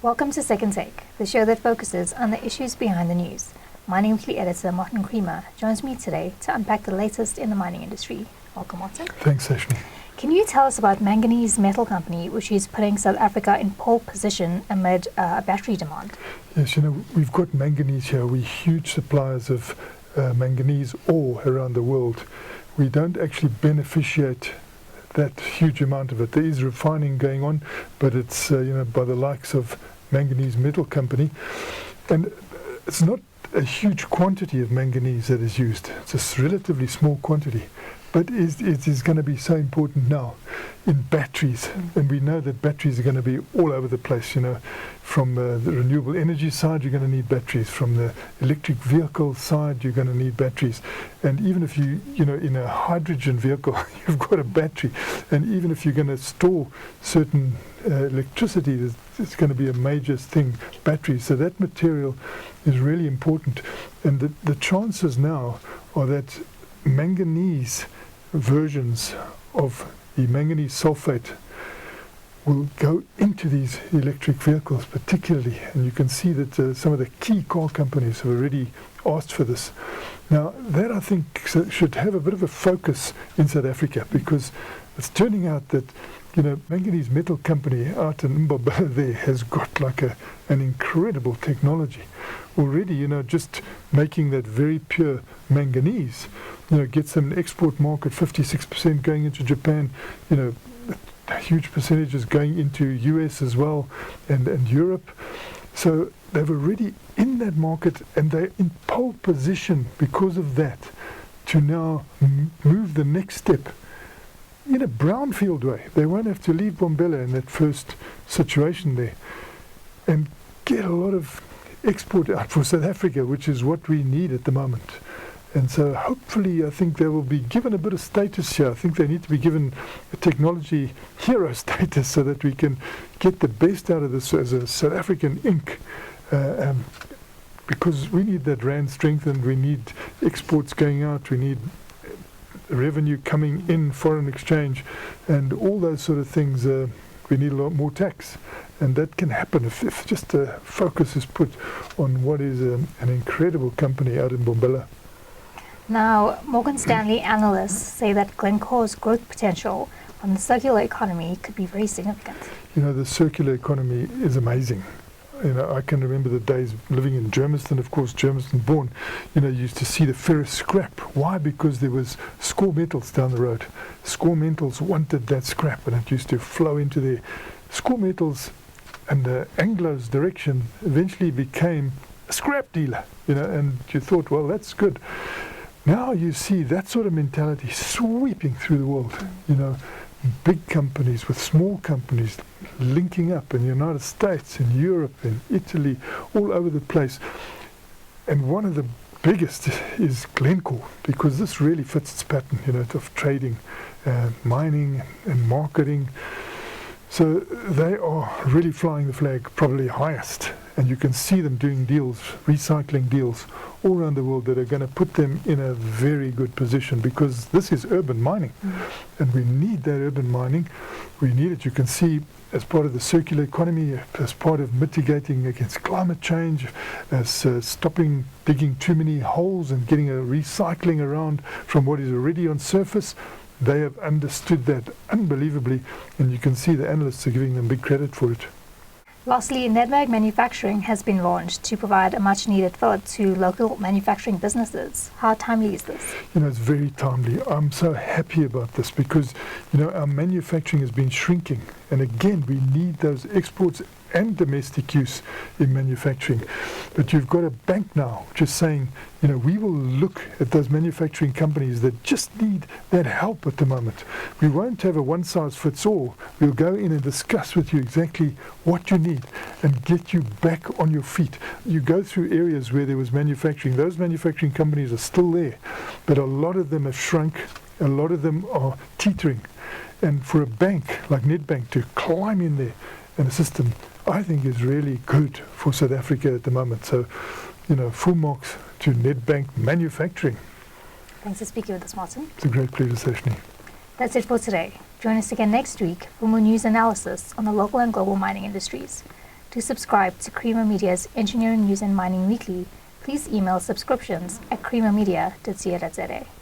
Welcome to Second Take, the show that focuses on the issues behind the news. Mining Weekly editor Martin Creamer joins me today to unpack the latest in the mining industry. Welcome, Martin. Thanks, Ashley. Can you tell us about Manganese Metal Co, which is putting South Africa in pole position amid battery demand? Yes, we've got manganese here. We're huge suppliers of manganese ore around the world. We don't actually beneficiate that huge amount of it. There is refining going on, but it's by the likes of Manganese Metal Company, and it's not a huge quantity of manganese that is used. It's a relatively small quantity, but it is going to be so important now in batteries, and we know that batteries are going to be all over the place. From the renewable energy side, you're going to need batteries. From the electric vehicle side, you're going to need batteries. And even if in a hydrogen vehicle, you've got a battery. And even if you're going to store certain electricity, it's going to be a major thing, batteries. So that material is really important. And the chances now are that manganese versions of the manganese sulfate will go into these electric vehicles particularly, and you can see that some of the key car companies have already asked for this. Now that, I think, should have a bit of a focus in South Africa, because it's turning out that Manganese Metal Company out in Mbombela there has got like an incredible technology already. Just making that very pure manganese gets an export market, 56% going into Japan, huge percentages going into US as well, and Europe. So they're already in that market, and they're in pole position because of that to now move the next step in a brownfield way. They won't have to leave Mbombela in that first situation there, and get a lot of export out for South Africa, which is what we need at the moment. And so hopefully, I think they will be given a bit of status here. I think they need to be given a technology hero status so that we can get the best out of this as a South African Inc. Because we need that rand strengthened, we need exports going out, we need revenue coming in, foreign exchange, and all those sort of things. We need a lot more tax. And that can happen if just a focus is put on what is an incredible company out in Mbombela. Now, Morgan Stanley analysts say that Glencore's growth potential on the circular economy could be very significant. The circular economy is amazing. I can remember the days living in Germiston, of course, Germiston born, used to see the ferrous scrap. Why? Because there was Score Metals down the road. Score Metals wanted that scrap, and it used to flow into there. Score Metals, under Anglo's direction, eventually became a scrap dealer, and you thought, well, that's good. Now you see that sort of mentality sweeping through the world, big companies with small companies linking up in the United States, in Europe, in Italy, all over the place. And one of the biggest is Glencore, because this really fits its pattern, of trading, mining and marketing. So they are really flying the flag, probably highest. And you can see them doing deals, recycling deals all around the world that are going to put them in a very good position, because this is urban mining. And we need that urban mining. We need it, you can see, as part of the circular economy, as part of mitigating against climate change, as stopping digging too many holes and getting a recycling around from what is already on surface. They have understood that unbelievably, and you can see the analysts are giving them big credit for it. Lastly, Nedbank Manufacturing has been launched to provide a much-needed fillip to local manufacturing businesses. How timely is this? It's very timely. I'm so happy about this because, our manufacturing has been shrinking. And again, we need those exports and domestic use in manufacturing. But you've got a bank now just saying, we will look at those manufacturing companies that just need that help at the moment. We won't have a one-size-fits-all. We'll go in and discuss with you exactly what you need and get you back on your feet. You go through areas where there was manufacturing. Those manufacturing companies are still there, but a lot of them have shrunk. A lot of them are teetering. And for a bank like Nedbank to climb in there and assist them, I think is really good for South Africa at the moment. So, full marks to Nedbank Manufacturing. Thanks for speaking with us, Martin. It's a great pleasure, Sashni. That's it for today. Join us again next week for more news analysis on the local and global mining industries. To subscribe to Creamer Media's Engineering News and Mining Weekly, please email subscriptions@creamermedia.co.za.